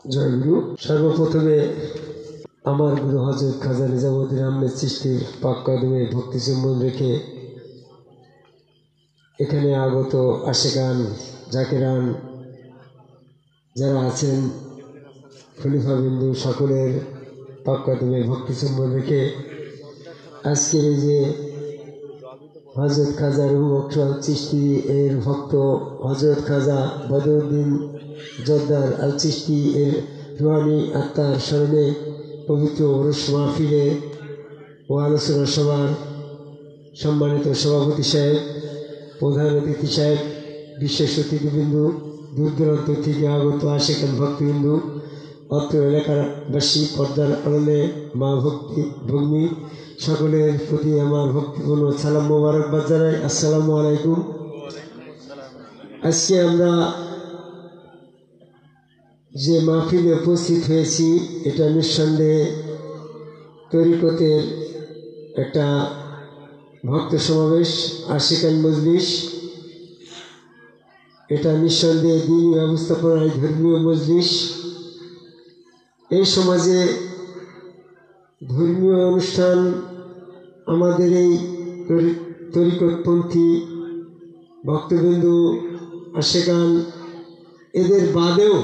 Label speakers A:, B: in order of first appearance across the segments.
A: জয় গুরু। সর্বপ্রথমে আমার গুরু হযরত খাজা নিজামুদ্দিন আহমেদ চিশতির পাক কদমে ভক্তি চুম্বন রেখে এখানে আগত আশেকান জাকিরান যারা আছেন খলিফা বিন্দু সকলের পাক কদমে ভক্তি চুম্বন রেখে আজকের এই যে হযরত খাজা রুহুল বখশ চিশতি এর ভক্ত হযরত খাজা বদরউদ্দিন জোদ্দার আল চিশতি এর রুহানি আত্মার স্মরণে পবিত্র ওরস মাহফিলে ও আলোচনা সভার সম্মানিত সভাপতি সাহেব, প্রধান অতিথি সাহেব, বিশেষ অতিথিবৃন্দু, দূর দূরান্ত থেকে আগত আশেকান ভক্তবৃন্দু, অত্র এলাকাবাসী, পর্দার আড়ালে মা ভক্তি ভগ্নী সকলের প্রতি আমার ভক্তিপূর্ণ সালাম মোবারকবাদ জানাই। আসসালামু আলাইকুম। আজকে আমরা যে মাহফিলে উপস্থিত হয়েছি এটা নিঃসন্দেহে তরিকতের একটা ভক্ত সমাবেশ, আশিকান মজলিস। এটা নিঃসন্দেহে দ্বীনি ব্যবস্থাপনায় ধর্মীয় মজলিস। এই সমাজে ধর্মীয় অনুষ্ঠান আমাদের এই তরিকতপন্থী ভক্তবিন্দু আশেকান এদের বাদেও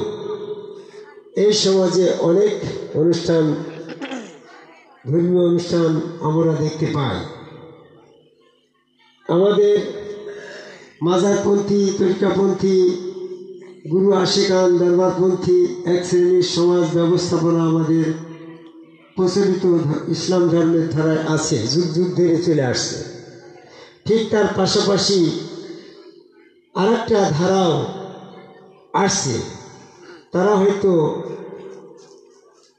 A: এই সমাজে অনেক অনুষ্ঠান, ধর্মীয় অনুষ্ঠান আমরা দেখতে পাই। আমাদের মাজারপন্থী, তরিকাপন্থী, গুরু আশেকান দরবারপন্থী এক শ্রেণীর সমাজ ব্যবস্থাপনা আমাদের প্রচলিত ইসলাম ধর্মের ধারায় আছে, যুগ যুগ ধরে চলে আসছে। ঠিক তার পাশাপাশি আর একটা ধারাও আসছে। তারা হয়তো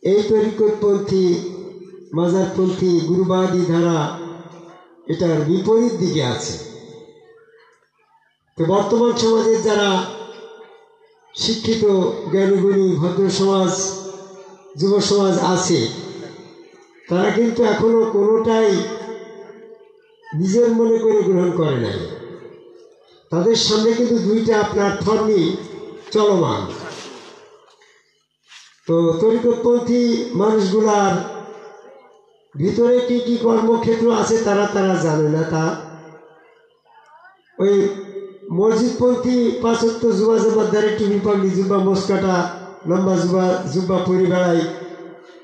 A: এই তরিকতপন্থী, মাজারপন্থী, গুরুবাদী ধারা এটার বিপরীত দিকে আছে। তো বর্তমান সমাজের যারা শিক্ষিত জ্ঞানীগুণী ভদ্র সমাজ, যুব সমাজ আছে, তারা কিন্তু এখনো কোনোটাই নিজের মনে করে গ্রহণ করে নাই। তাদের সামনে কিন্তু দুইটা প্ল্যাটফর্মই চলমান। তো তরিকতপন্থী মানুষগুলার ভিতরে কি কি কর্মক্ষেত্র আছে তারা জানে না। তা ওই মসজিদপন্থী পাঁচ ওয়াক্ত জুমা জামাতদারে টিভি পাগলি জুব্বা মস্কাটা লম্বা জুব্বা পরি বেড়ায়,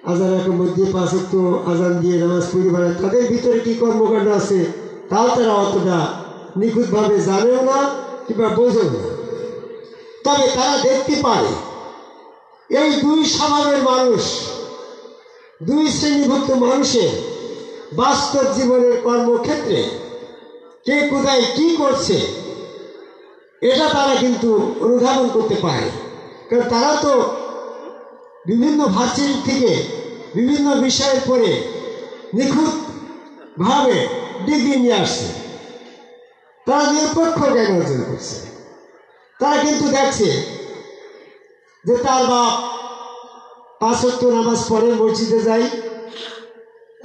A: আজানের মধ্যে পাঁচ ওয়াক্ত আজান দিয়ে নামাজ পড়ি বেড়ায়। তাদের ভিতরে কি কর্মকাণ্ড আছে তাও তারা অতটা নিখুঁতভাবে জানেও না কিংবা বোঝেও না। তবে তারা দেখতে পারে এই দুই স্বভাবের মানুষ, দুই শ্রেণীভুক্ত মানুষের বাস্তব জীবনের কর্মক্ষেত্রে কে কোথায় কি করছে এটা তারা কিন্তু অনুধাবন করতে পারে। কারণ তারা তো বিভিন্ন ভার্সিটি থেকে বিভিন্ন বিষয়ের পরে নিখুঁতভাবে ডিগ্রি নিয়ে আসছে। তারা নিরপেক্ষ জ্ঞান অর্জন করছে। তারা কিন্তু দেখছে যে তার বাপ পাঁচ ওয়াক্ত নামাজ পড়ে, মসজিদে যায়,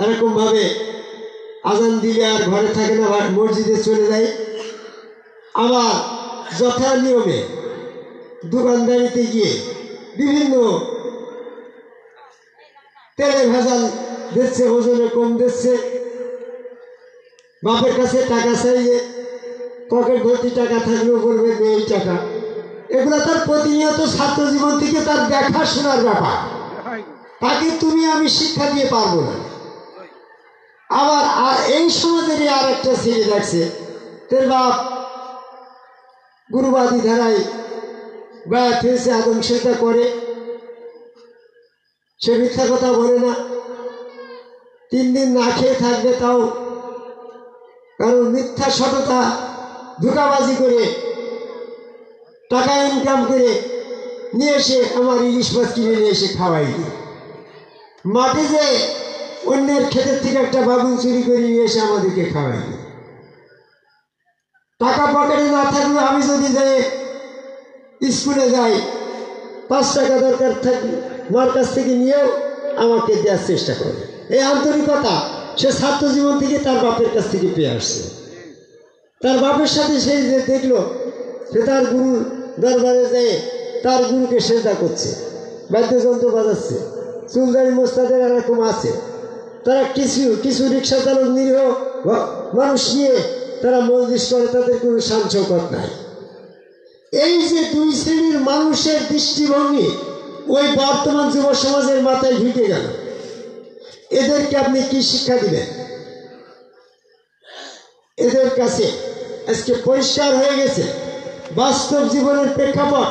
A: এরকমভাবে আজান দিলে আর ঘরে থাকে না, মসজিদে চলে যায়। আবার যথা নিয়মে দোকানদারিতে গিয়ে বিভিন্ন তেলে ভেজাল দিচ্ছে, ওজনে কম দিচ্ছে, বাপের কাছে টাকা চাইয়ে পকেট ভর্তি টাকা থাকলেও বলবে এই টাকা। এগুলো তার প্রতিনিয়ত ছাত্র জীবন থেকে তার দেখাশোনার ব্যাপার। তাকে তুমি আমি শিক্ষা দিয়ে পারবো না। আবার এই সমাজেরই আর একটা ছেলে দেখছে তোর বাপ গুরুবাদী ধারায় বায়াত হয়েছে, আদম সেটা করে, সে মিথ্যা কথা বলে না, 3 দিন না খেয়ে থাকবে তাও, কারণ মিথ্যা সততা ধোঁকাবাজি করে টাকা ইনকাম করে নিয়ে এসে আমার ইলিশ মাছ কিনে নিয়ে এসে খাওয়াই দিই। মাঠে যে অন্যের ক্ষেতের থেকে একটা বাবুল চুরি করে নিয়ে এসে আমাদেরকে খাওয়াই দিই। টাকা পকেটে না থাকলে আমি যদি যাই স্কুলে যাই, 5 টাকা দরকার থাকলে মার কাছ থেকে নিয়েও আমাকে দেওয়ার চেষ্টা করে। এই আন্তরিকতা সে ছাত্র জীবন থেকে তার বাপের কাছ থেকে পেয়ে আসছে। তার বাপের সাথে সে যে দেখলো সে তার গুরু দরবারে যেয়ে তার গুরুকে সেজদা করছে, বাদ্যযন্ত্র বাজাচ্ছে, চুলদারি মোস্তাদের এরকম আছে। তারা কিছু কিছু রিক্সা চালক নিরীহ মানুষ নিয়ে তারা মজলিস করে, তাদের কোনো শান শৌকত নাই। এই যে দুই শ্রেণীর মানুষের দৃষ্টিভঙ্গি ওই বর্তমান যুব সমাজের মাথায় ঢুকে গেল, এদেরকে আপনি কি শিক্ষা দিবেন? এদের কাছে আজকে পরিষ্কার হয়ে গেছে বাস্তব জীবনের প্রেক্ষাপট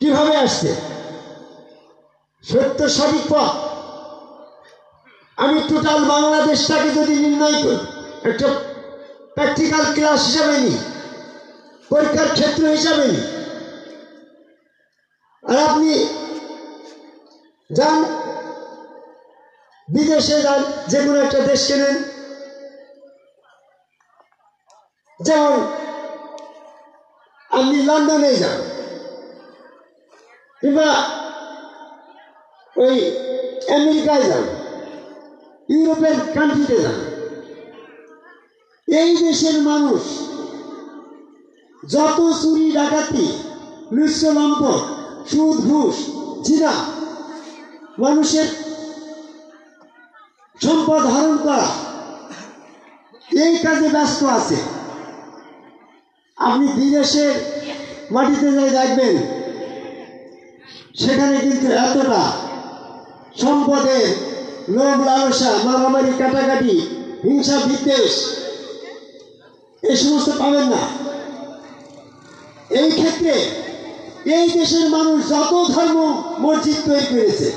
A: কিভাবে আসছে, সত্য সঠিক পথ। আমি টোটাল বাংলাদেশটাকে যদি নির্ণয় করি, একটা প্র্যাকটিক্যাল ক্লাস হিসাবে নিই, পরীক্ষার ক্ষেত্র হিসাবে নিই, আর আপনি যান বিদেশে, যান যে কোনো একটা দেশকে নেন, যেমন আপনি লন্ডনে যান কিংবা ওই আমেরিকায় যান, ইউরোপের কান্ট্রিতে যান, এই দেশের মানুষ যত চুরি ডাকাতি, লুচ্ছলম্পট, সুদ ঘুষ জিনা, মানুষের সম্পদ হরণ করা, এই কাজে ব্যস্ত আছে। আপনি বিদেশের মাটিতে যাই দেখবেন, সেখানে কিন্তু এতটা সম্পদের লোভ লালসা, মারামারি, কাটাকাটি, হিংসা, বিদ্বেষ এই সমস্ত পাবেন না। এই ক্ষেত্রে এই দেশের মানুষ যত ধর্ম মসজিদ তৈরি করেছে,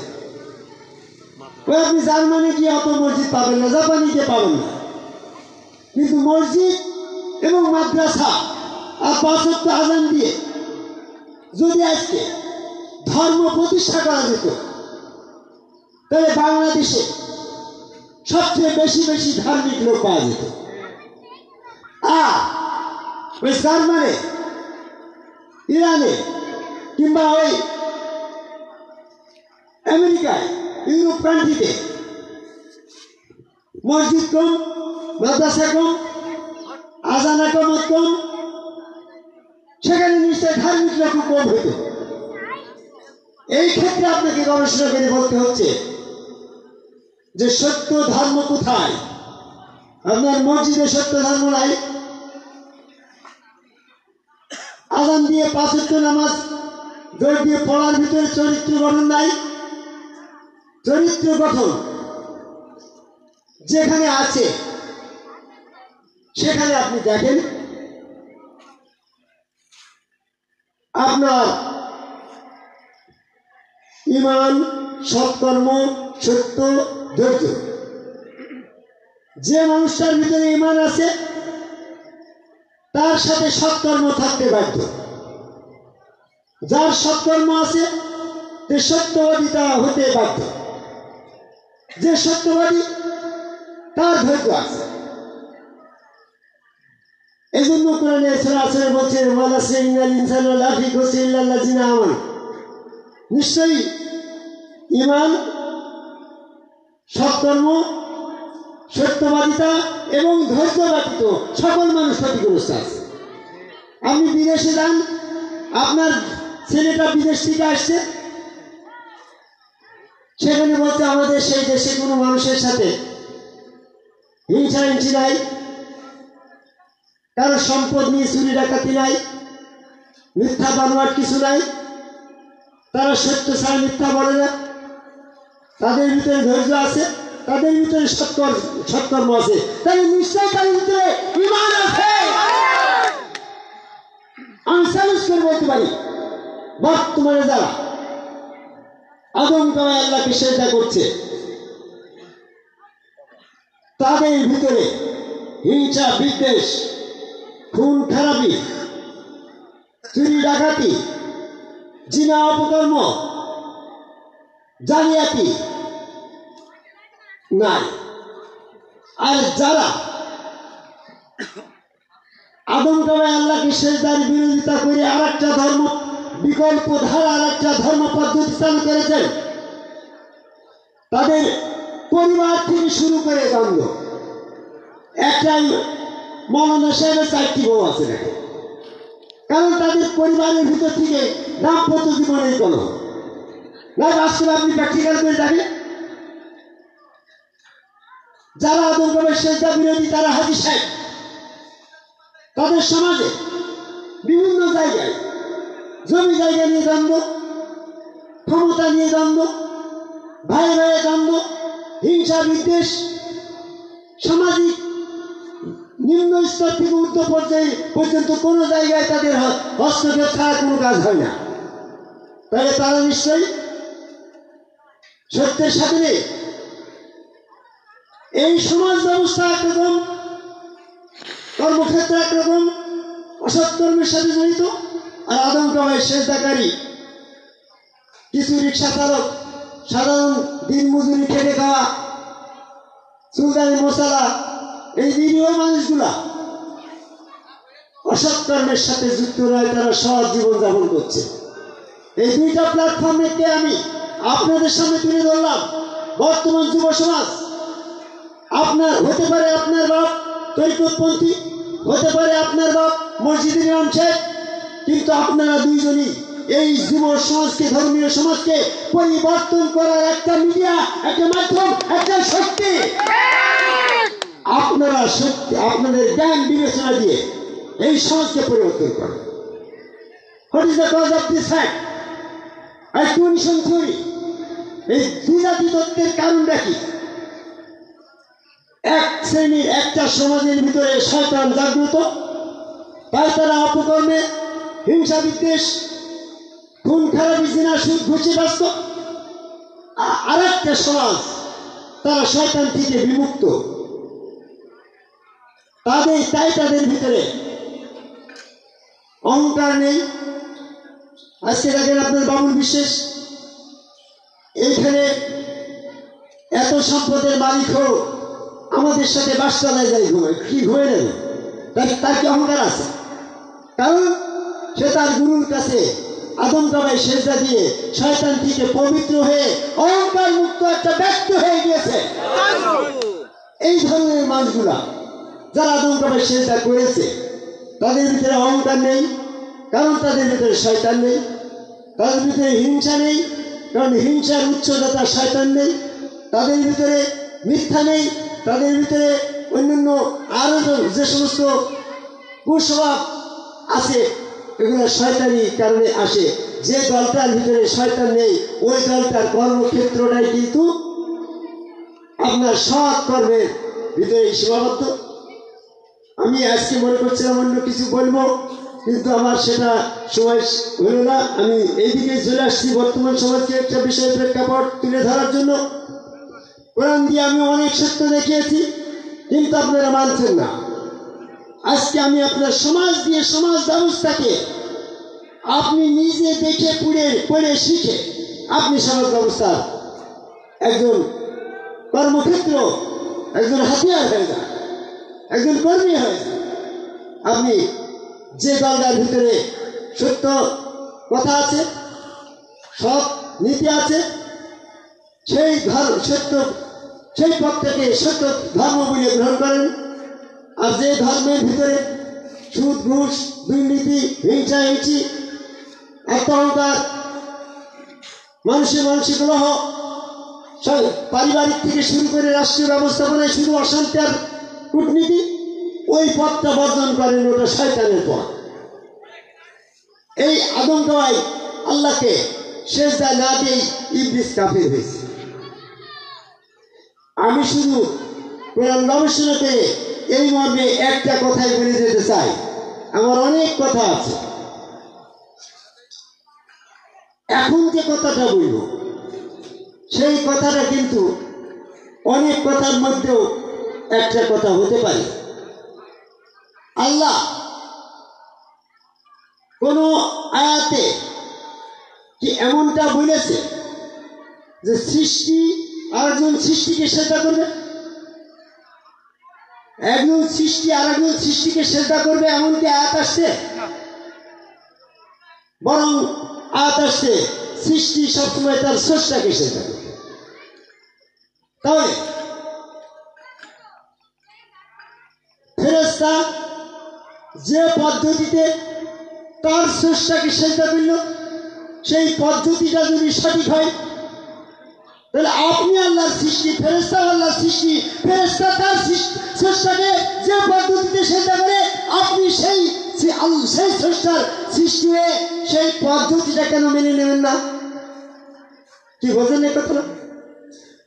A: আপনি জার্মানি গিয়ে অত মসজিদ পাবেন না, জাপানিতে পাবেন না। কিন্তু মসজিদ এবং মাদ্রাসা আর 5 ওয়াক্ত আযান দিয়ে যদি আজকে ধর্ম প্রতিষ্ঠা করা যেত, তাহলে বাংলাদেশে সবচেয়ে বেশি বেশি ধার্মিক লোক পাওয়া যেত। আর ওই জার্মানি, ইরানে কিংবা ওই আমেরিকায়, ইউরোপ কান্ট্রিতে মসজিদ কম, মাদ্রাসা কম, আযান একামত কম, সেখানে নিশ্চয় ধার্মিক লোক কম হইত। এই ক্ষেত্রে আপনাকে গবেষণা করে বলতে হচ্ছে যে সত্য ধর্ম কোথায়? আপনার মসজিদে সত্য ধর্ম নাই, আযান দিয়ে 5 ওয়াক্ত নামাজ দৌড় দিয়ে পড়ার ভিতরে চরিত্র গঠন নাই। চরিত্র গঠন যেখানে আছে সেখানে আপনি দেখেন আপনার ঈমান, সৎকর্ম, সত্য, ধৈর্য। যে মানুষটার ভিতরে ঈমান আছে তার সাথে সৎকর্ম থাকতে বাধ্য। যার সৎকর্ম আছে সে সত্যবাদিতা হতে বাধ্য। যে সত্যবাদী তার ধৈর্য আছে। এই জন্য কোরআনে সূরা আসরে বলছে, নিশ্চয়ই ঈমান, সৎকর্ম, সত্যবাদিতা এবং ধৈর্য ব্যতীত সকল মানুষ ক্ষতিগ্রস্ত আছে। আপনি বিদেশে যান, আপনার ছেলেটা বিদেশ থেকে আসছে, সেখানে বলতে আমাদের সেই দেশে কোনো মানুষের সাথে হিংসা হিংসি নাই, কারো সম্পদ নিয়ে চুরি ডাকাতি নাই, মিথ্যা বানোয়াট কিছু নাই, তারা সত্য ছাড়া মিথ্যা বলে না, তাদের ভিতরে ধৈর্য আছে, তাদের ভিতরে সৎকর্ম আছে, তাদের নিশ্চয় তাদের ভিতরে ঈমান আছে। আমি চ্যালেঞ্জ করে বলতে পারি, বর্তমানে যারা আদমকায় আল্লাহকে সেজদা করছে, তাদের ভিতরে হিংসা, বিদ্বেষ, খুন খারাপি, চুরি ডাকাতি, জিনা, অপকর্ম, জালিয়াতি নাই। আর যারা আদমকায় আল্লাহকে সেজদার বিরোধিতা করে আর একটা ধর্ম, বিকল্প ধারা আর একটা ধর্ম পদ্ধতি চালু করেছেন, তাদের পরিবার থেকে শুরু করে দ্বন্দ্ব। একটাই মৌলানা সাহেবের 4টি বউ আছে নাকি, কারণ তাদের পরিবারের ভিতর থেকে দাম্পত্য জীবনের কোনো না। বাস্তবে আপনি প্র্যাকটিক্যাল করে যাবেন, যারা আদমকামের সেজদা বিরোধী তারা হাজী সাহেব, তাদের সমাজে বিভিন্ন জায়গায় জমি জায়গা নিয়ে দ্বন্দ্ব, ক্ষমতা নিয়ে দ্বন্দ্ব, ভাই ভাইয়ের দ্বন্দ্ব, হিংসা বিদ্বেষ, সামাজিক নিম্ন স্তর থেকে ঊর্ধ্ব পর্যায়ে পর্যন্ত কোনো জায়গায় তাদের হস্তক্ষেপ ছাড়া কোনো কাজ হয় না। তাহলে তারা নিশ্চয়ই সত্যের সাথে নেই। এই সমাজ ব্যবস্থা একরকম, কর্মক্ষেত্র একরকম, অসৎকর্মের সাথে জড়িত। আর আদমকামায় সেজদাকারী কিছু রিক্সা চালক, সাধারণ দিন মজুরি খেটে খাওয়া চুলদারি মশালা, এই নিরীহ মানুষগুলা অসৎকর্মের সাথে যুক্ত নয়, তারা সৎ জীবনযাপন করছে। এই দুইটা প্ল্যাটফর্মকে আমি আপনাদের সামনে তুলে ধরলাম। বর্তমান যুব সমাজ, আপনার হতে পারে আপনার বাপ তরিকতপন্থী, হতে পারে আপনার বাপ মসজিদের ইমাম সাহেব, কিন্তু আপনারা দুইজনই এই যুব সমাজকে, ধর্মীয় সমাজকে পরিবর্তন করার একটা মিডিয়া, একটা মাধ্যম, একটা শক্তি। আপনারা শক্তি, আপনাদের জ্ঞান বিবেচনা দিয়ে এই সমাজকে পরিবর্তন করেন। What is the cause of this fact? explanation theory, এই দ্বিজাতি তত্ত্বের কারণটা কি? এক শ্রেণীর একটা সমাজের ভিতরে শয়তান জাগ্রত, তাই তারা অপকর্মে, হিংসা বিদ্বেষ, খুন খারাপি, জিনা, সুদ, ঘুষে ব্যস্ত। আর একটা সমাজ তারা শয়তান থেকে বিমুক্ত, তাদের ভিতরে অহংকার নেই। আজকে দেখেন আপনার বাবুল বিশ্বাস এইখানে এত সম্পদের মালিক হোক, আমাদের সাথে বাসতলায় যাই ঘুমায়, কি ঘুমায় নেবে? তার কি অহংকার আছে? কারণ সে তার গুরুর কাছে আদমকামায় সেজদা দিয়ে শয়তান থেকে পবিত্র হয়ে অহংকার মুক্ত একটা ব্যক্তি হয়ে গিয়েছে। এই ধরনের মানুষগুলা যারা আদমকামায় সেজদা করেছে, তাদের ভিতরে অহংকার নেই, কারণ তাদের ভিতরে শয়তান নেই। তাদের ভিতরে হিংসা নেই, কারণ হিংসার উচ্চদাতা শয়তান নেই। তাদের ভিতরে মিথ্যা নেই, তাদের ভিতরে অন্যান্য আরো যে সমস্ত কুস্বভাব আছে, এগুলো শয়তানি কারণে আসে। যে দলটার ভিতরে শয়তান নেই, ওই দলটার কর্মক্ষেত্রটাই কিন্তু আপনার সৎ কর্মের ভিতরে সীমাবদ্ধ। আমি আজকে মনে করছিলাম অন্য কিছু বলবো, কিন্তু আমার সেটা সময় হলো না। আমি এইদিকে চলে আসছি বর্তমান সমাজকে একটা বিষয় প্রেক্ষাপট তুলে ধরার জন্য। কোরআন দিয়ে আমি অনেক সত্য দেখিয়েছি, কিন্তু আপনারা মানছেন না। আজকে আমি আপনার সমাজ দিয়ে, সমাজ ব্যবস্থাকে আপনি নিজে দেখে পড়ে শিখে আপনি সমাজ ব্যবস্থার একজন কর্মক্ষেত্র, একজন হাতিয়ার হয়ে যান, একজন কর্মী হয়ে যান। আপনি যে দলটার ভিতরে সত্য কথা আছে, সৎ নীতি আছে, সেই পথ থেকে সত্য ধর্ম বলে গ্রহণ করেন। আর যে ধর্মের ভিতরে সুদ, ঘুষ, দুর্নীতি, হিংসা, হিংসি, আত্মহংকার, মানসিক কলহ, পারিবারিক থেকে শুরু করে রাষ্ট্রীয় ব্যবস্থাপনায় শুধু অশান্তি আর কূটনীতি, ওই পথটা বর্জন করেন, ওটা শয়তানের পথ। এই আদমকামায় আল্লাহকে সেজদা না দিয়ে ইবলিস কাফির হয়েছে। আমি শুধু কোরআন গবেষণা করে এই মর্মে একটা কথাই বলে যেতে চাই। আমার অনেক কথা আছে, এখন যে কথাটা বলব সেই কথাটা কিন্তু অনেক কথার মধ্যেও একটা কথা হতে পারে। আল্লাহ কোন আয়াতে কি এমনটা বলেছে যে সৃষ্টি আরেকজন সৃষ্টিকে সেজদা করবে? একজন সৃষ্টি আরেকজন সৃষ্টিকে সেজদা করবে এমন কি আয়াত আসছে? বরং আয়াত আসছে সৃষ্টি সবসময় তার স্রষ্টাকে সেজদা করবে। তাহলে ফেরেশতা যে পদ্ধতিতে তার স্রষ্টাকে সেজদা করল, সেই পদ্ধতিটা যদি সঠিক হয়, তাহলে আপনি আল্লাহর সৃষ্টি, ফেরেশতা আল্লাহর সৃষ্টি, ফেরেশতা তার স্রষ্টাকে যে পদ্ধতিতে সেজদা করে, আপনি সেই স্রষ্টার সৃষ্টি হয়ে সেই পদ্ধতিটা কেন মেনে নেবেন না? কি বোঝেন এই কথা?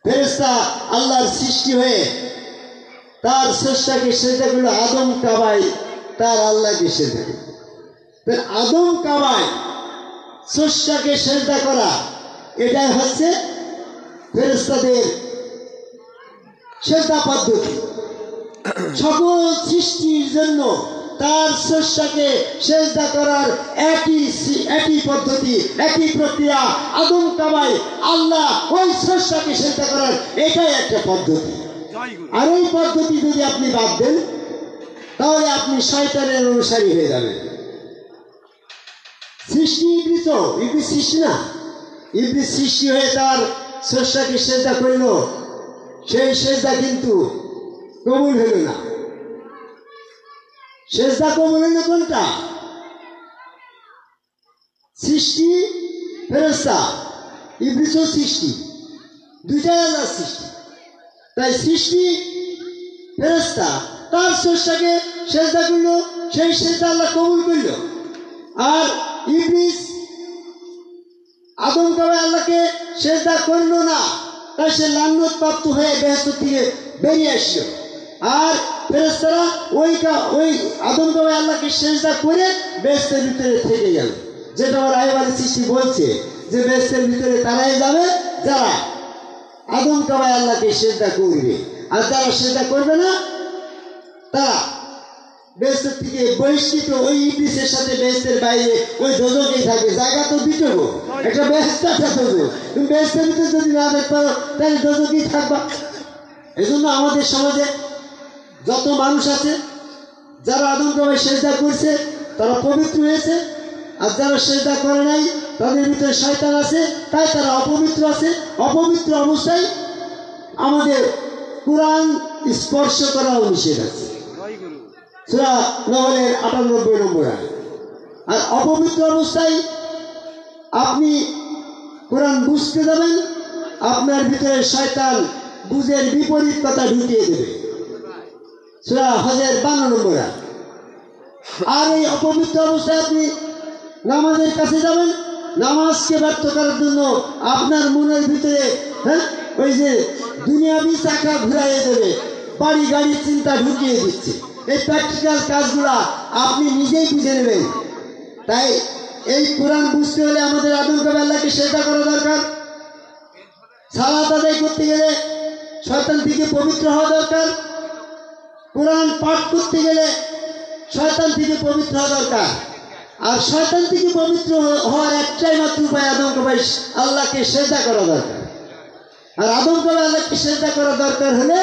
A: ফেরেশতা আল্লাহর সৃষ্টি হয়ে তার স্রষ্টাকে সেজদা করলো, আদম কাবায় তার আল্লাহকে সেজদা করল। আদম কাবায় স্রষ্টাকে সেজদা করা, এটাই হচ্ছে ফেরেশতাদের সেজদা পদ্ধতি। সকল সৃষ্টির জন্য তার স্রষ্টাকে সেজদা করার একই পদ্ধতি, একই প্রক্রিয়া। আদম কাবায় আল্লাহ ওই স্রষ্টাকে সেজদা করার এটাই একটা পদ্ধতি। আর ওই পদ্ধতি যদি আপনি বাদ দেন, তাহলে আপনি শয়তানের অনুসারী হয়ে যাবেন। সৃষ্টি ইবলিস সৃষ্টি না, ইবলিস সৃষ্টি হয়ে তার স্রষ্টাকে সেজদা করল, সেই সেজদা কিন্তু কবুল হইল না। সেজদা কবুল হইল কোনটা? সৃষ্টি ফেরেশতা, ইবলিসও সৃষ্টি, দুইটাই আল্লাহর সৃষ্টি। তাই সৃষ্টি ফেরেশতা তার স্রষ্টাকে সেজদা করল, সেই সেজদা আল্লাহ কবুল করল। আর ইবলিস আদম কাবায় আল্লাহকে সেজদা করল না, তাই সে লানত প্রাপ্ত হয়ে বেহেশত থেকে বেরিয়ে আসলো। আর ফেরেশতারা ওই আদম কাবায় আল্লাহকে সেজদা করে বেহেশতের ভিতরে থেকে গেল। যেটা আমার আইবারের সৃষ্টি বলছে যে বেহেশতের ভিতরে তারাই যাবে যারা আদম কাবায় আল্লাহকে সেজদা করবে, আর যারা সেজদা করবে না তারা বেহেশত থেকে বহিষ্কৃত, ওই ইবলিসের সাথে বেহেশতের বাইরে ওই দোজখেই থাকবে। জায়গা তো দুটো, একটা বেহেশত একটা দোজখ। তুমি বেহেশতের ভিতরে যদি না দেখতে পারো তাহলে দোজখেই থাকবা। এই জন্য আমাদের সমাজে যত মানুষ আছে যারা আদম কাবায় সেজদা করছে তারা পবিত্র হয়েছে, আর যারা সেজদা করে নাই তাদের ভিতরে শয়তান আছে, তাই তারা অপবিত্র আছে। অপবিত্র অবস্থায় আমাদের কোরআন স্পর্শ করাও নিষেধ আছে, সূরা নহলের ৯৮ নম্বর আয়াত। আর অপবিত্র অবস্থায় আপনি কোরআন বুঝতে যাবেন, আপনার ভিতরে শয়তান বুঝের বিপরীত কথা ঢুকিয়ে দেবে, সূরা হজের ৫২ নম্বর আয়াত। আর এই অপবিত্র অবস্থায় আপনি নামাজের কাছে যাবেন, নামাজকে ব্যর্থ করার জন্য আপনার মনের ভিতরে ওই যে দুনিয়াবি চাকা ঘুরাইয়ে দেবে, বাড়ি গাড়ির চিন্তা ঢুকিয়ে দিচ্ছে। এই প্র্যাকটিক্যাল কাজগুলা আপনি নিজেই বুঝে নেবেন। তাই এই কোরআন বুঝতে হলে আমাদের আদম কাবায় আল্লাহকে সেজদা করা দরকার। সালাত আদায় করতে গেলে শয়তান থেকে পবিত্র হওয়া দরকার। কোরআন পাঠ করতে গেলে শয়তান থেকে পবিত্র হওয়া দরকার। আর শয়তান থেকে পবিত্র হওয়ার একটাই মাত্র উপায়, আদম কাবায় আল্লাহকে সেজদা করা দরকার। আর আদম কাবায় আল্লাহকে সেজদা করা দরকার হলে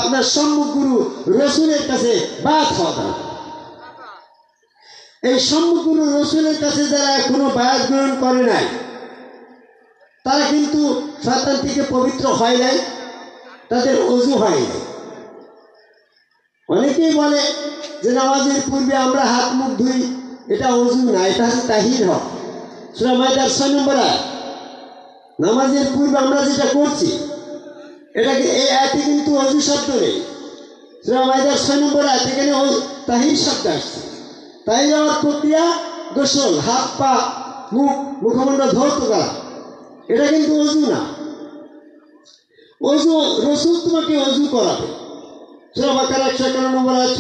A: আপনার সম্মুখ গুরু রসুলের কাছে বায়াত হওয়া দরকার। এই সম্মুখ গুরু রসুলের কাছে যারা এখনো বায়াত গ্রহণ করে নাই, তারা কিন্তু শয়তান থেকে পবিত্র হয় নাই, তাদের ওযু হয় নাই। অনেকেই বলে যে নামাজের পূর্বে আমরা হাত মুখ ধুই, এটা ওযু না, এটা হচ্ছে তাহির হক। সূরা মাইদার ৬ নম্বর আয়াত। নামাজের পূর্বে আমরা যেটা করছি এটাকে, এই আয়াতে কিন্তু ওযু শব্দ নেই। সূরা মাইদার ৬ নম্বর আয়াত, এখানে তাহির শব্দ আসছে। তাহির হওয়ার প্রক্রিয়া গোসল, হাত পা মুখ মুখমণ্ডল ধৌত করা, এটা কিন্তু ওযু না। ওযু রসুল তোমাকে ওযু করাবে। সূরা বাকারা ১৫ নম্বর আয়াত,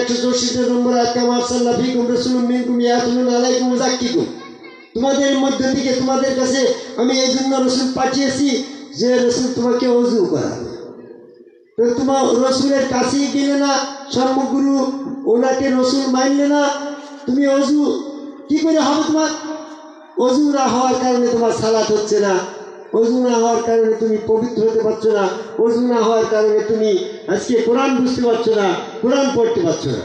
A: ১৬৪ নম্বর আয়াত, কামা আরসালনা ফীকুম রাসূলুম মিনকুম ইয়াতলুনা আলাইকুম ওয়া যাক্কিকুম। তোমাদের মধ্য থেকে তোমাদের কাছে আমি এই জন্য রসুল পাঠিয়েছি যে রসুল তোমাকে ওযু করাবে। তো তোমার রসুলের কাছেই গেলে না, সর্বগুরু ওনাকে রসুল মানলে না, তুমি ওযু কি করে হবে? তোমার ওযু না হওয়ার কারণে তোমার সালাত হচ্ছে না, ওযু না হওয়ার কারণে তুমি পবিত্র হতে পারছো না, ওযু না হওয়ার কারণে তুমি আজকে কোরআন বুঝতে পারছো না, কোরআন পড়তে পারছো না।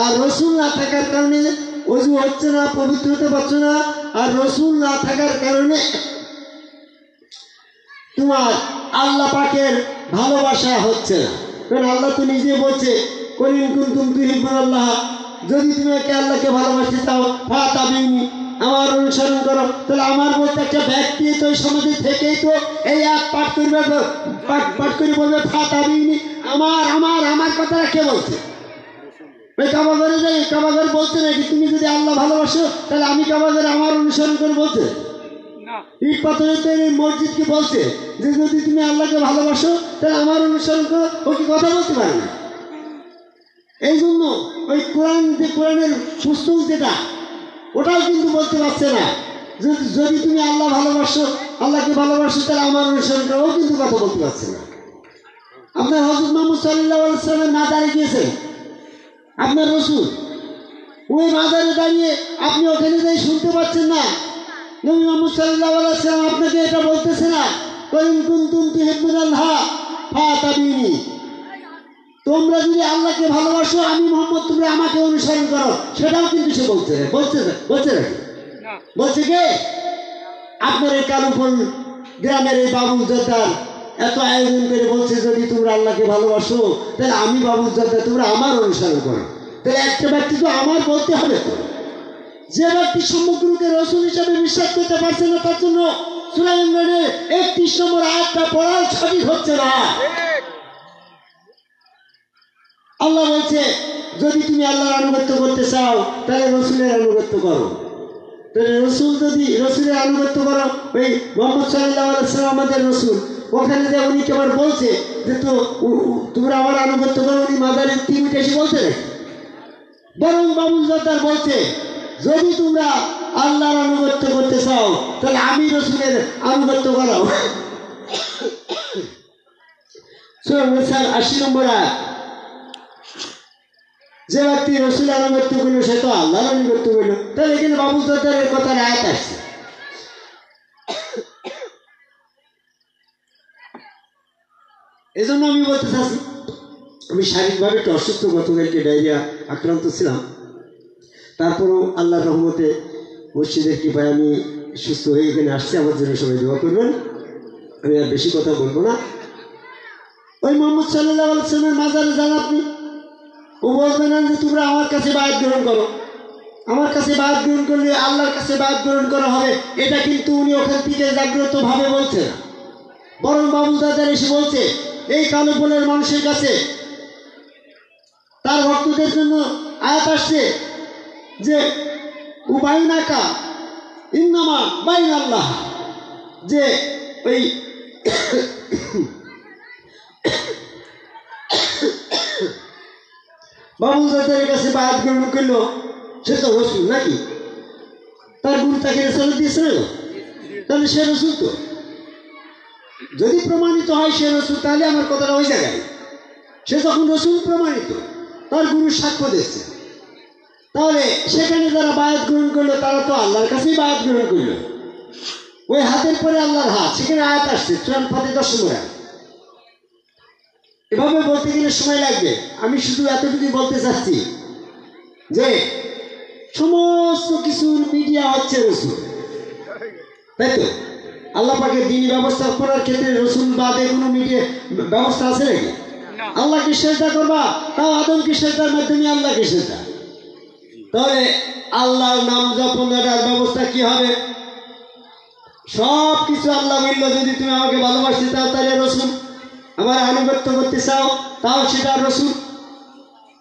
A: আর রসুল না থাকার কারণে ওযু হচ্ছে না, পবিত্র হতে পারছো না। আর রসুল না থাকার কারণে তোমার আল্লাহ পাকের ভালোবাসা হচ্ছে না। কারণ আল্লাহ তো নিজে বলছে, কুল ইন কুনতুম তুহিব্বুনাল্লাহ যদি তুমি একে আল্লাহকে ভালোবাসতে চাও ফাতাবিউনি, আমার অনুসরণ করো। তাহলে আমার বলতে একটা ব্যক্তি তো এই সমাজে থেকেই তো এই এক পাঠ করবে, পাঠ করে বলবে ফাতাবিউনি, আমার আমার আমার কথাটা কে বলছে? ওই কাবাঘরে যাই, কাবাঘর বলছে নাকি তুমি যদি আল্লাহ ভালোবাসো তাহলে আমি কাবাঘরে আমার অনুসরণ করে বলছে? ইট পাথরের তৈরি মসজিদ কি বলছে যে যদি তুমি আল্লাহকে ভালোবাসো তাহলে আমার অনুসরণ করো? ও কি কথা বলতে পারে না? এই জন্য ওই কোরআন, যে কোরআনের পুস্তক যেটা, ওটাও কিন্তু বলতে পারছে না যদি তুমি আল্লাহ ভালোবাসো, আল্লাহকে ভালোবাসো তাহলে আমার অনুসরণ করো, ও কিন্তু কথা বলতে পারছে না। আপনার হযরত মুহাম্মদ সাল্লাল্লাহু আলাইহি ওয়াসাল্লাম মাজারে গিয়েছেন, আপনার রাসূল ওই মাজারে দাঁড়িয়ে আপনি ওখানে যাই শুনতে পাচ্ছেন না নবী মুহাম্মদ সাল্লাল্লাহু আলাইহি ওয়াসাল্লাম আপনাকে এটা বলতেছে না ইন কুনতুম তুহিব্বুনাল্লাহ ফাতাবিনি, তোমরা যদি আল্লাহকে ভালোবাসো আমি মুহাম্মদ তোমরা আমাকে অনুসরণ করো, সেটাও কিন্তু সে বলছে নাকি? বলছে কে? আপনার এই কালুফল গ্রামের এই বাবুল জর্দার এত আয়োজন করে বলছে যদি তোমরা আল্লাহকে ভালোবাসো তাহলে আমি বাবুল জর্দার তোমরা আমার অনুসরণ করো। তাহলে একটা ব্যক্তি তো আমার বলতে হবে তো। যে ব্যক্তি সমগ্রকে রাসূল হিসেবে বিশ্বাস করতে পারছে না তার জন্য সূরা ইমরানের 31 নম্বর আয়াতটা পড়াও সঠিক হচ্ছে না। আল্লাহ বলছে যদি তুমি আল্লাহর আনুগত্য করতে চাও তাহলে রাসূলের আনুগত্য করো। তাহলে রাসূল যদি রাসূলের আনুগত্য করো, ওই মুহাম্মদ সাল্লাল্লাহু আলাইহি ওয়াসাল্লাম আমাদের রাসূল, ওখানে যে উনি কেবল বলছে যে তো তোমরা আমার আনুগত্য করো, উনি মাজারের তিমিটা এসে বলছে নাকি? বরং বাবুল জর্দার বলছে যদি তোমরা আল্লাহর আনুগত্য করতে চাও তাহলে আমি রাসূলের আনুগত্য করো। সূরা নিসার 80 নম্বর আয়াত, যে ব্যক্তি রাসূলের আনুগত্য করলো সে তো আল্লাহর আনুগত্য করলো। তাহলে এখানে বাবুল জর্দারের কথার আয়াত আসছে। এই জন্য আমি বলতে চাচ্ছি, আমি শারীরিকভাবে একটু অসুস্থ, গতকালকে ডায়রিয়া আক্রান্ত ছিলাম, তারপরেও আল্লাহর রহমতে মসজিদের কৃপায় আমি সুস্থ হয়ে এখানে আসছি। আমার জন্য সবাই দোয়া করবেন, আমি আর বেশি কথা বলবো না। ওই মুহাম্মদ সাল্লাল্লাহু আলাইহি ওয়াসাল্লামের মাজারে যান আপনি, ও বলবেন যে তোমরা আমার কাছে বায়াত গ্রহণ করো, আমার কাছে বায়াত গ্রহণ করলে আল্লাহর কাছে বায়াত গ্রহণ করা হবে, এটা কিন্তু উনি ওখান থেকে জাগ্রতভাবে বলছে না। বরং বাবুল জর্দার এসে বলছে এই কালো বলের মানুষের কাছে তার ভক্তদের জন্য আয়াত আসছে যে উবাইনাকা ইন্নামা বাইন আল্লাহ, যে ওই বাবুল জর্দারের কাছে বায়াত গ্রহণ করলো সে তো রাসূল নাকি? তার গুরু তাকে রেসালত দিয়েছে না? তাহলে সে রাসূল তো। যদি প্রমাণিত হয় সে রাসূল তাহলে আমার কথাটা ওই জায়গায়। সে যখন রাসূল প্রমাণিত, তার গুরুর সাক্ষ্য দিচ্ছে, তাহলে সেখানে যারা বায়াত গ্রহণ করলো তারা তো আল্লাহর কাছেই বায়াত গ্রহণ করলো। ওই হাতের পরে আল্লাহর হাত, সেখানে আয়াত আসছে সূরা ফাতির 10 নম্বর আয়াত। এভাবে বলতে গেলে সময় লাগবে। আমি শুধু এতটুকুই বলতে চাচ্ছি যে সমস্ত কিছুর মিডিয়া হচ্ছে রাসূল, তাই তো? আল্লাহ পাকের দ্বীনি ব্যবস্থা করার ক্ষেত্রে রাসূল বাদে কোনো মিডিয়া ব্যবস্থা আছে নাকি? আল্লাহকে সিজদা করবা, তাও আদমকে সিজদার মাধ্যমে আল্লাহকে সিজদা। তাহলে আল্লাহর নাম জপনের ব্যবস্থা কি হবে? সব কিছু আল্লাহ বলল যদি তুমি আমাকে ভালোবাসতে চাও তাহলে রাসূল, আমার আনুগত্য করতে চাও তাও সেটা রাসূল,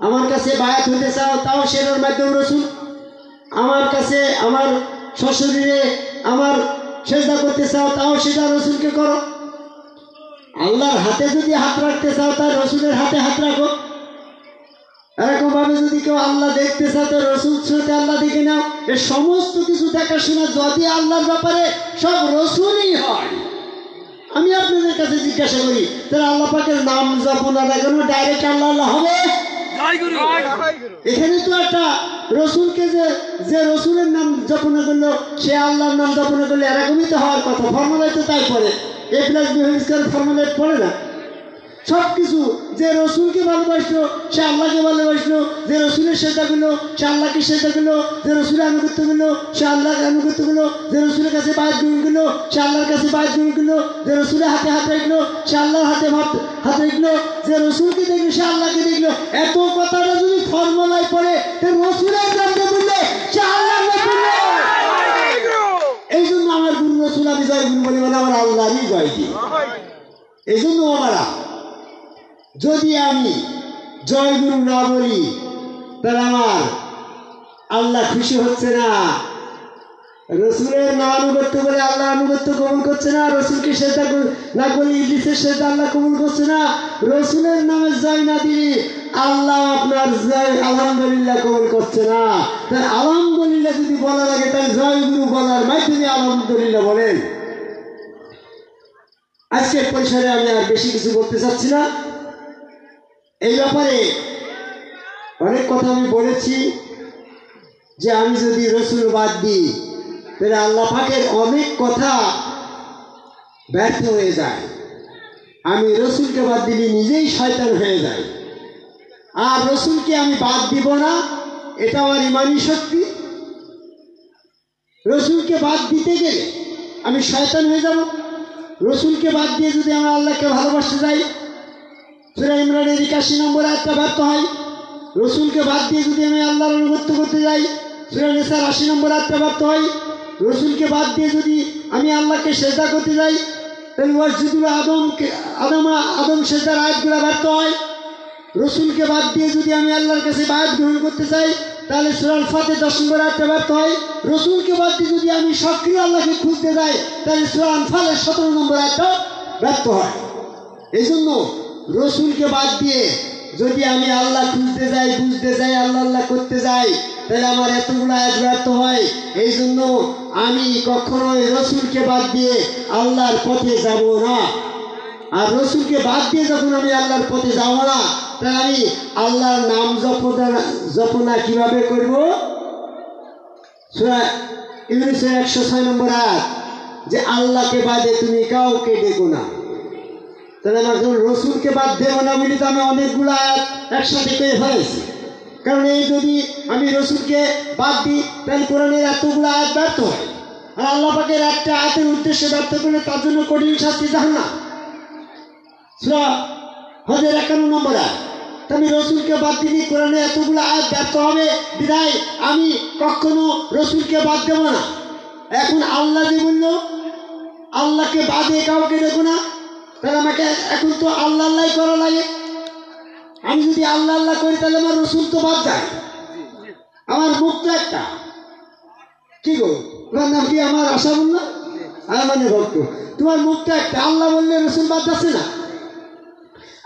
A: আমার কাছে বায়াত হতে চাও তাও সেটার মাধ্যমে রাসূল, আমার কাছে আমার সশরীরে আমার সিজদা করতে চাও তাও সেটা রাসূলকে করো। আল্লাহর হাতে যদি হাত রাখতে চাও তার রাসূলের হাতে হাত রাখো। এরকম ভাবে যদি কেউ আল্লাহ দেখতে চাও তো রাসূল সাথে আল্লাহ দেখে নাও। এর সমস্ত কিছু দেখাশোনা যদি আল্লাহর ব্যাপারে সব রাসূলই হয়। আমি আপনাদের কাছে জিজ্ঞাসা করি, তাহলে আল্লাহ পাকের নাম জপ না দেখানো ডাইরেক্ট আল্লাহ আল্লাহ হবে? এখানে তো একটা রাসূলকে যে রাসূলের নাম জপনা করলো সে আল্লাহর নাম জপনা করলে এরকমই তো হওয়ার কথা। ফর্মুলায় তো তাই পড়ে, A+B² ফর্মুলায় পড়ে না। সব কিছু। যে রসুলকে ভালোবাসলো সে আল্লাহকে ভালোবাসলো, যে রসুলের সেজদা করলো সে আল্লাহকে সেজদা করলো, যে রসুলের আনুগত্য করলো সে আল্লাহকে আনুগত্য করলো, যে রসুলের কাছে বায়াত গ্রহণ করলো সে আল্লাহর কাছে বায়াত গ্রহণ করলো, যে রসুলের হাতে হাত রাখলো সে আল্লাহর হাতে হাত রাখলো, যে রসুলকে দেখলো সে আল্লাহকে দেখলো। এত কথাটা যদি ফর্মুলায় পড়ে রসুলের নামটা বললে সে আল্লাহ বললো। এই জন্য আমার গুরু রসুল আমি জয় গুরু বলি, মানে আমার আল্লাহরই জয় দিই। এই জন্য বাবারা, যদি আমি জয় গুরু না বলি তাহলে আমার আল্লাহ খুশি হচ্ছে না। রসুলের না আনুগত্য করে আল্লাহ আনুগত্য কবুল করছে না, রসুলকে সেজদা না করে ইবলিসের সেজদা আল্লাহ কবুল করছে না, রসুলের নামে জয় না দিলে আল্লাহ আপনার জয় আলহামদুলিল্লাহ কবুল করছে না। তাই আলহামদুলিল্লাহ যদি বলা লাগে তাহলে জয় গুরু বলার মাধ্যমে আলহামদুলিল্লাহ বলেন। আজকের পরিসরে আমি আর বেশি কিছু বলতে চাচ্ছি না। এই ব্যাপারে অনেক কথা আমি বলেছি যে আমি যদি রসুল বাদ দিই তাহলে আল্লাহ পাকের অনেক কথা ব্যর্থ হয়ে যায়। আমি রসুলকে বাদ দিলে নিজেই শয়তান হয়ে যাই, আর রসুলকে আমি বাদ দিব না এটা আমার ইমানি শক্তি। রসুলকে বাদ দিতে গেলে আমি শয়তান হয়ে যাব। রসুলকে বাদ দিয়ে যদি আমি আল্লাহকে ভালোবাসতে যাই, সূরা ইমরানের 81 নম্বর আয়াতটা ব্যর্থ হয়। রসুলকে বাদ দিয়ে যদি আমি আল্লাহর আনুগত্য করতে যাই, সূরা নিসার 80 নম্বর আয়াতটা ব্যর্থ হয়। রসুলকে বাদ দিয়ে যদি আমি আল্লাহকে সেজদা করতে যাই তাহলে ওয়াসজুদু আদম সেজদার আয়াতগুলো ব্যর্থ হয়। রসুলকে বাদ দিয়ে যদি আমি আল্লাহর কাছে বায়াত গ্রহণ করতে চাই তাহলে সূরা আল ফাতির 10 নম্বর আয়াতটা ব্যর্থ হয়। রসুলকে বাদ দিয়ে যদি আমি সক্রিয় আল্লাহকে খুঁজতে যাই তাহলে সূরা আনফালের 17 নম্বর আয়াতটা ব্যর্থ হয়। এই জন্য রসুলকে বাদ দিয়ে যদি আমি আল্লাহ খুঁজতে যাই, বুঝতে যাই, আল্লাহ আল্লাহ করতে যাই তাহলে আমার এতগুলো আয়াত ব্যর্থ হয়। এই জন্য আমি কখনোই রসুলকে বাদ দিয়ে আল্লাহর পথে যাব না। আর রসুলকে বাদ দিয়ে যখন আমি আল্লাহর পথে যাব না তাহলে আমি আল্লাহর নাম জপনা কিভাবে করব? সূরা ইউনূসের 106 নম্বর আয়াত, যে আল্লাহকে বাদে তুমি কাউকে ডেকো না। তাহলে আমার যখন রসুলকে বাদ দেবো না বলি তো আমি অনেকগুলো আয়াত একসাথে পেয়ে ফেলেছি। কারণ এই যদি আমি রসুলকে বাদ দিই তাহলে কোরআনের এতগুলো আয়াত ব্যর্থ হয়। আর আল্লাহ পাকের একটা আয়াতের উদ্দেশ্যে ব্যর্থ করলে তার জন্য কঠিন শাস্তি জাহান্নাম। সূরা হজের 51 নম্বর আয়াত। আমি রসুলকে বাদ দিলে কোরআনে এতগুলো আয়াত ব্যর্থ হবে, বিধায় আমি কখনো রসুলকে বাদ দেব না। এখন আল্লাহ যে বলল আল্লাহকে বাদে কাউকে দেখো না, তাহলে আমাকে এখন তো আল্লাহ আল্লাহ করা লাগে। আমি যদি আল্লাহ আল্লাহ করি তাহলে আমার রসুল তো বাদ যায়। আমার মুখ তো একটা, কি গো তোমার নাম কি? আমার আশা বললো আর মানে ভক্ত। তোমার মুখটা একটা, আল্লাহ বললে রসুল বাদ যাচ্ছে না।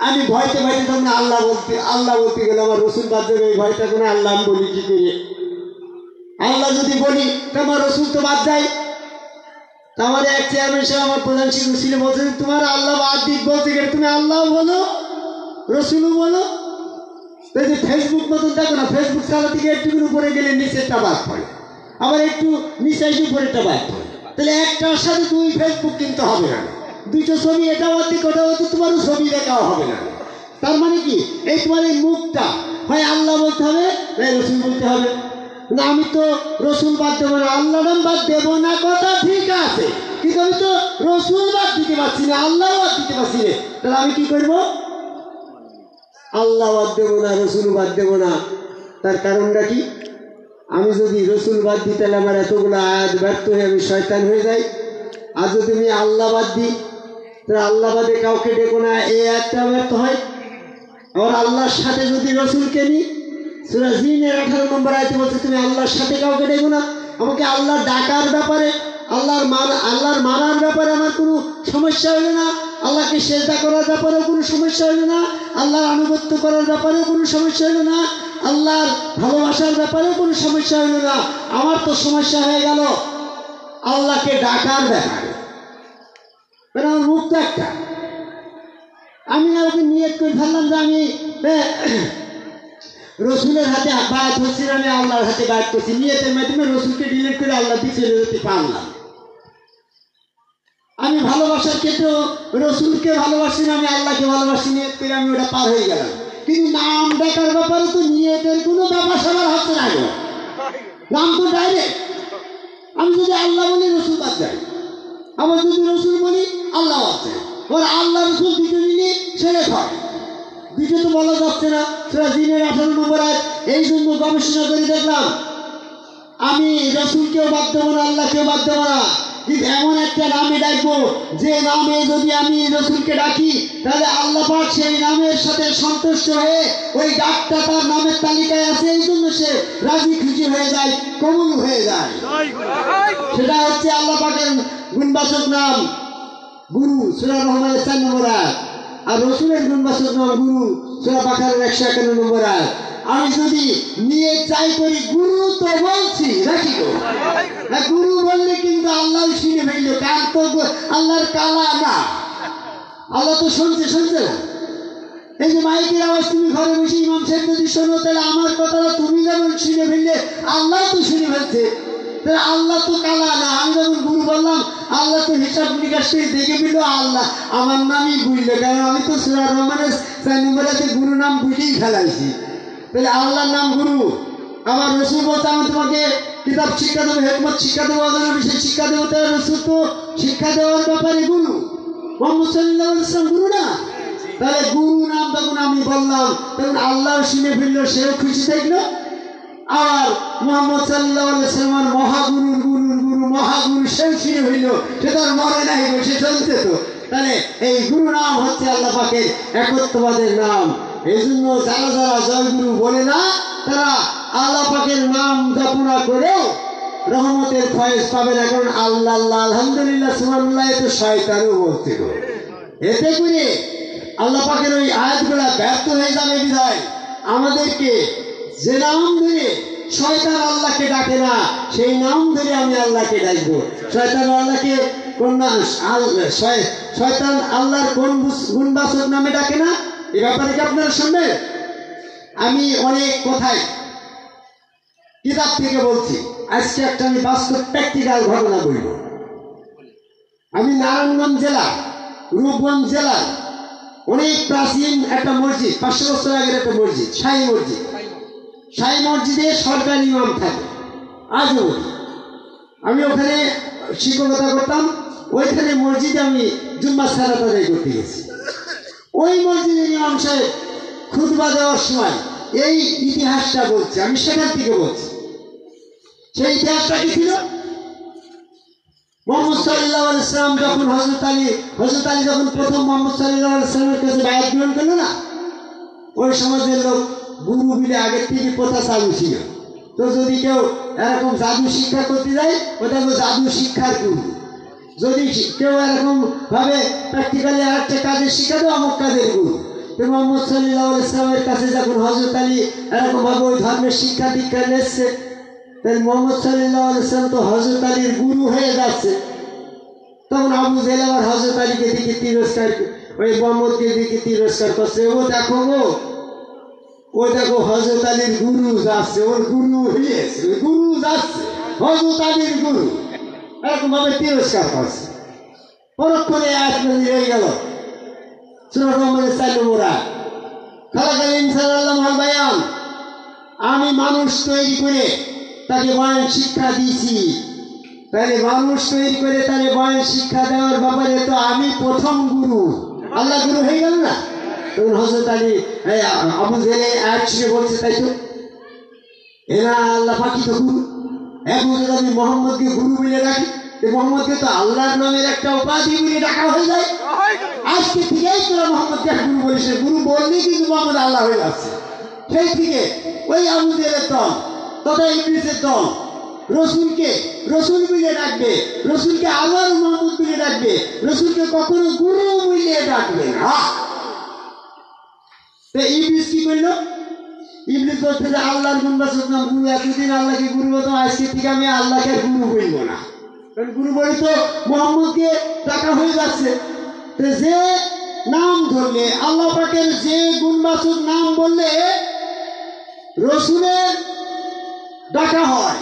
A: আমি ভয়তে ভয়তে তখন আল্লাহ বলতে গেলে আমার রসুল বাদ যাবে, এই ভয়টা কোনো আল্লাহ আমি বলি কি করে? আল্লাহ যদি বলি তো আমার রসুল তো বাদ যায়। তা আমার এক চেয়ারম্যান সাহেব আমার প্রধান শিক্ষক ছিল, বলছেন তোমার আল্লাহ বাদ দিক বলতে গেলে তুমি আল্লাহ বলো রসুলও বলো। তাই যে ফেসবুক মতন দেখো না, ফেসবুক চালাতে গিয়ে একটুকুর উপরে গেলে নিচেরটা বাদ পড়ে, আবার একটু নিচে এসে উপরেরটা বাদ পড়ে। তাহলে একটার সাথে দুই ফেসবুক কিনতে হবে না, দুটো ছবি এটা অর্ধেক ওটা হতে তোমারও ছবি দেখাও হবে না। তার মানে কি, এই তোমার এই মুখটা হয় আল্লাহ বলতে হবে না রসুল বলতে হবে। না আমি তো রসুল বাদ দেবো না, আল্লাহ নাম বাদ দেবো না, কথা ঠিক আছে, কিন্তু আমি তো রসুল বাদ দিতে পারছি না, আল্লাহ বাদ দিতে পারছি না। তাহলে আমি কি করবো? আল্লাহ বাদ দেবো না, রসুল বাদ দেবো না। তার কারণটা কি? আমি যদি রসুল বাদ দিই তাহলে আমার এতগুলো আয়াত ব্যর্থ হয়ে আমি শয়তান হয়ে যাই। আর যদি আমি আল্লাহ বাদ দিই তাহলে আল্লাহ বাদে কাউকে ডেকো না, এই আয়াতটা ব্যর্থ হয়। আবার আল্লাহর সাথে যদি রসুলকে নিই, সূরা জিনের 18 নম্বর আয়াতে বলছে তুমি আল্লাহর সাথে কাউকে ডেকো না। আমাকে আল্লাহ ডাকার ব্যাপারে, আল্লাহর মানার ব্যাপারে আমার কোনো সমস্যা হলো না, আল্লাহকে সেজদা করার ব্যাপারেও কোনো সমস্যা হলো না, আল্লাহর আনুগত্য করার ব্যাপারেও কোনো সমস্যা হলো না, আল্লাহর ভালোবাসার ব্যাপারেও কোনো সমস্যা হলো না। আমার তো সমস্যা হয়ে গেল আল্লাহকে ডাকার ব্যাপারে। মানে আমার মুখ তো একটা, আমি না ওকে নিয়ত করে ফেললাম যে আমি রসুলের হাতে বায়াত হচ্ছি, আমি আল্লাহর হাতে বায়াত করছি, নিয়তের মাধ্যমে রসুলকে ডিলিট করে আল্লাহ দিয়ে চলে যেতে পারলাম। আমি
B: ভালোবাসার ক্ষেত্রেও রসুলকে ভালোবাসি না, আমি আল্লাহকে ভালোবাসি, নিয়ত করে আমি ওটা পার হয়ে গেলাম। কিন্তু নাম ডাকার ব্যাপারে তো নিয়তের কোনো ব্যাপার সবার হচ্ছে না। নাম তো ডাইরেক্ট, আমি যদি আল্লাহ বলি রসুল বাদ যায়, আবার যদি রসুল বলি আল্লাহ বাদ যায়। ওর আল্লাহ রসুল দুটো মিলে ছেড়ে হয়, দুটো তো বলা যাচ্ছে না। সেটা জিনের 18 নম্বর আয়াত। এই জন্য গবেষণা করে দেখলাম আমি রসুলকেও বাদ দেবো না, আল্লাহকেও বাদ দেবো না, কিন্তু এমন একটা নামে ডাকবো যে নামে যদি আমি রসুলকে ডাকি তাহলে আল্লাহ পাক সেই নামের সাথে সন্তুষ্ট হয়ে ওই ডাকটা তার নামের তালিকায় আছে, এই জন্য সে রাজি খুশি হয়ে যায়, কবুল হয়ে যায়। সেটা হচ্ছে আল্লাহ পাকের গুণবাচক নাম গুরু, সূরা রহমানের 4 নম্বর আয়াত। আর রসুলের গুণবাচক নাম গুরু, সূরা বাকারার 151 নম্বর আয়াত। আমি যদি নিয়ে চাই করি গুরু তো বলছি রাখি গো, গুরু বললে কিন্তু আল্লাহ শুনে ফেললো, কান তো আল্লাহর কালা না, আল্লাহ তো শুনছে না। এই যে মাইকের আওয়াজ তুমি ঘরে বসে ইমাম সাহেব যদি শোনো, তাহলে আমার কথাটা তুমি যেমন শুনে ফেললে আল্লাহ তো শুনে ফেলছে, তাহলে আল্লাহ তো কালা না। আমি যখন গুরু বললাম আল্লাহ তো হিসাব নিকাশ করে দেখে ফেলল, আল্লাহ আমার নামই বুঝলো, কারণ আমি তো সূরা রহমানের 4 নম্বরে গুরু নাম বুঝেই ফেলাইছি। তাহলে আল্লাহর নাম গুরু। আবার রসুল বলতে আমি তোমাকে কিতাব শিক্ষা দেবো, হেকমত শিক্ষা দেবো, আমি সেই শিক্ষা দেবো, তাহলে রসুল তো শিক্ষা দেওয়ার ব্যাপারে গুরু। মুহাম্মদ সাল্লাল্লাহু আলাইহি ওয়াসাল্লাম গুরু না? তাহলে গুরু নাম তখন আমি বললাম, তখন আল্লাহ শুনে ফেললো, সেও খুশি থাকলো। আর মুহাম্মদ সাল্লাল্লাহু আলাইহি ওয়াসাল্লাম মহাগুরুর গুরুর গুরু মহাগুরু, সেও শুনে ফেললো, সে তো আর মরে নাই, বসে চলছে তো। তাহলে এই গুরু নাম হচ্ছে আল্লাহ পাকের একত্ববাদের নাম। এই জন্য যারা জয়গুরু বলে না, তারা আল্লাহ পাকের নাম জপনা করেও রহমতের ফয়েজ পাবে না, কারণ আল্লাহ আল্লাহ আলহামদুলিল্লাহ সুবহানাল্লাহ তো শয়তানও বলতে গো। এতে করে আল্লাহ পাকের ওই আয়াতগুলা ব্যর্থ হয়ে যাবে বিধায় আমাদেরকে যে নাম ধরে শয়তান আল্লাহকে ডাকে না, সেই নাম ধরে আমি আল্লাহকে ডাকবো। শয়তান আল্লাহকে কোন না, শয়তান আল্লাহর কোন গুণবাচক নামে ডাকে না, এ ব্যাপারে কি আপনারা শুনবেন? আমি অনেক কথাই কিতাব থেকে বলছি, আজকে একটা আমি বাস্তব প্র্যাকটিক্যাল ঘটনা বলব। আমি নারায়ণগঞ্জ জেলা রূপগঞ্জ জেলার অনেক প্রাচীন একটা মসজিদ, 500 বছর আগের একটা মসজিদ, শাহী মসজিদ। শাহী মসজিদে সরকারি ইমাম থাকে আজও। আমি ওখানে শিক্ষকতা করতাম, ওইখানে মসজিদে আমি জুম্মার সালাত আদায় করতে গেছি। ওই মসজিদের ইমাম সাহেব খুতবা দেওয়ার সময় এই ইতিহাসটা বলছে, আমি সেখান থেকে বলছি। সেই ইতিহাসটা কি ছিল? মুহাম্মদ সাল্লাল্লাহু আলাইহি ওয়াসাল্লাম যখন হযরত আলী যখন প্রথম মুহাম্মদ সাল্লাল্লাহু আলাইহি ওয়াসাল্লামের কাছে বায়াত গ্রহণ করলো না, ওই সমাজের লোক গুরু বলে আগের থেকে প্রথা চালু ছিল। তো যদি কেউ এরকম জাদু শিক্ষা করতে যায়, ওটা হলো জাদু শিক্ষার গুরু। যদি কেউ এরকম ভাবে প্র্যাকটিক্যালি আরেকটা কাজের শিক্ষা দেয়, অমুক কাজের গুরু। তো মুহাম্মদ সাল্লাল্লাহু আলাইহি ওয়াসাল্লামের কাছে যখন হযরত আলী এরকম ভাবে ওই ধর্মের শিক্ষা দীক্ষা নিচ্ছে, তাহলে মুহাম্মদ সাল্লাল্লাহু আলাইহি ওয়াসাল্লাম তো হযরত আলীর গুরু হয়ে যাচ্ছে। তখন আবু জেহেল আবার হযরত আলীকে দিকে তিরস্কার, ওই মুহাম্মদকে দিকে তিরস্কার করছে। ও দেখো গো, ও দেখো হযরত আলীর গুরু যাচ্ছে, ওর গুরু হয়েছে, গুরু যাচ্ছে, হযরত আলীর গুরু, এরকম ভাবে তিরস্কার করছে। পরক্ষণে আয়াত নাযিল হয়ে গেল, সূরা রহমানের 4 নম্বর আয়াত, খালাকাল ইনসানা আল্লামাহুল বায়ান। আমি মানুষ তৈরি করে তাকে বয়ান শিক্ষা দিয়েছি। তাহলে মানুষ তৈরি করে তাকে বয়ান শিক্ষা দেওয়ার ব্যাপারে তো আমি প্রথম গুরু, আল্লাহ গুরু হয়ে গেল না? তখন হযরত আলী আবু জেহেল আয়াত শুনে বলছে, তাই তো এরা আল্লাহ পাকি তো গুরু, এখন যদি আমি মোহাম্মদকে গুরু বলে ডাকি, মোহাম্মদকে তো আল্লাহর নামের একটা উপাধি বলে ডাকা হয়ে যায়। আজকে থেকেই তোরা মোহাম্মদকে গুরু বলিস, গুরু বললেই কিন্তু মোহাম্মদ আল্লাহ হয়ে যাচ্ছে। সেই থেকে ওই আবু জেহেলের দল তথা ইবলিসের দল রসুলকে রসুল বলে ডাকবে, রসুলকে আল্লাহর মোহাম্মদ বলে ডাকবে, রসুলকে কখনো গুরু বলে ডাকবে না। তো ইবলিস কি করলো? ইবলিস বলছে যে আল্লাহর গুণবাচক নাম গুরু, এতদিন আল্লাহকে গুরু বলতাম, আজকে থেকে আমি আল্লাহকে গুরু বলবো না, কারণ গুরু বলে তো মোহাম্মদকে ডাকা হয়ে যাচ্ছে। তো যে নাম ধরলে আল্লাহ পাকের যে গুণবাচক নাম বললে রসুলের ডাকা হয়,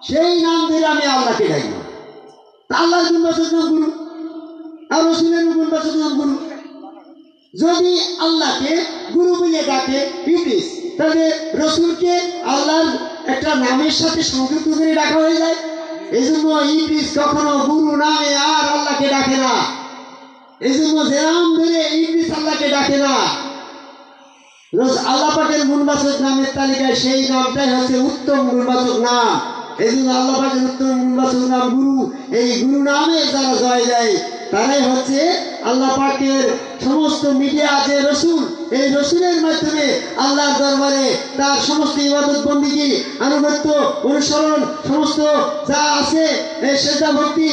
B: সেই নাম ধরে আমি আল্লাহকে ডাকবো। আল্লাহর গুণবাচক নাম গুরু। আর রসুলের গুণবাচক নাম গুরু। যদি আল্লাহকে গুরু বলে ডাকে ইবলিস, তাহলে রসুলকে আল্লাহর একটা নামের সাথে সংযুক্ত করে ডাকা হয়ে যায়। এই জন্য ইবলিস কখনো গুরু নামে আর আল্লাহকে ডাকে না। এই জন্য যে নাম ধরে ইবলিস আল্লাহকে ডাকে না। আল্লাহ পাকের গুণবাচক নামের তালিকায় সেই নামটাই হচ্ছে উত্তম গুণবাচক নাম। এই জন্য আল্লাহ পাকের উত্তম গুণবাচক নাম গুরু। এই গুরু নামে যারা জয় দেয় তারাই হচ্ছে আল্লাহ পাকের সমস্ত মিডিয়া আছে রসুল। এই রসুলের মাধ্যমে আল্লাহর দরবারে তার সমস্ত ইবাদত বন্দিগি আনুগত্য অনুসরণ সমস্ত যা আছে সেটা ভক্তি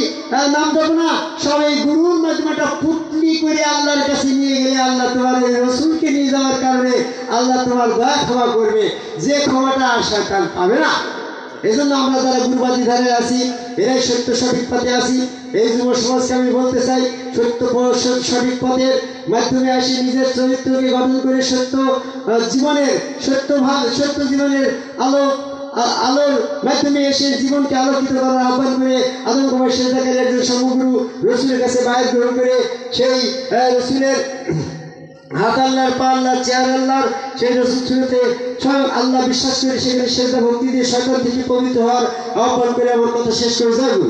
B: নাম দেব না সব এই গুরুর মাধ্যমে একটা পুতলি করে আল্লাহর কাছে নিয়ে গেলে আল্লাহ তোমার এই রসুলকে নিয়ে যাওয়ার কারণে আল্লাহ তোমার দয়া ক্ষমা করবে, যে ক্ষমাটা শয়তান পাবে না। এই জন্য আমরা যারা গুরুবাদী ধারে আছি এরাই সত্য সঠিক পথে আছি। এই যুব সমাজকে আমি বলতে চাই, সত্য সঠিক পথের মাধ্যমে আসি নিজের চরিত্রকে গঠন করে সত্য জীবনের সত্য জীবনের আলোর মাধ্যমে এসে জীবনকে আলোকিত করার আহ্বান করে আদম কুমার শেরদাকের একজন সমগুরু রসুলের কাছে বায়াত গ্রহণ করে সেই রসুলের হাত আল্লাহর পা আল্লাহর চেয়ার আল্লাহর সেই রসুল শুরুতে স্বয়ং আল্লাহ বিশ্বাস করে সেখানে শ্রদ্ধা ভক্তি দিয়ে সকল থেকে পবিত্র হওয়ার আহ্বান করে আমার কথা শেষ করে যাবো।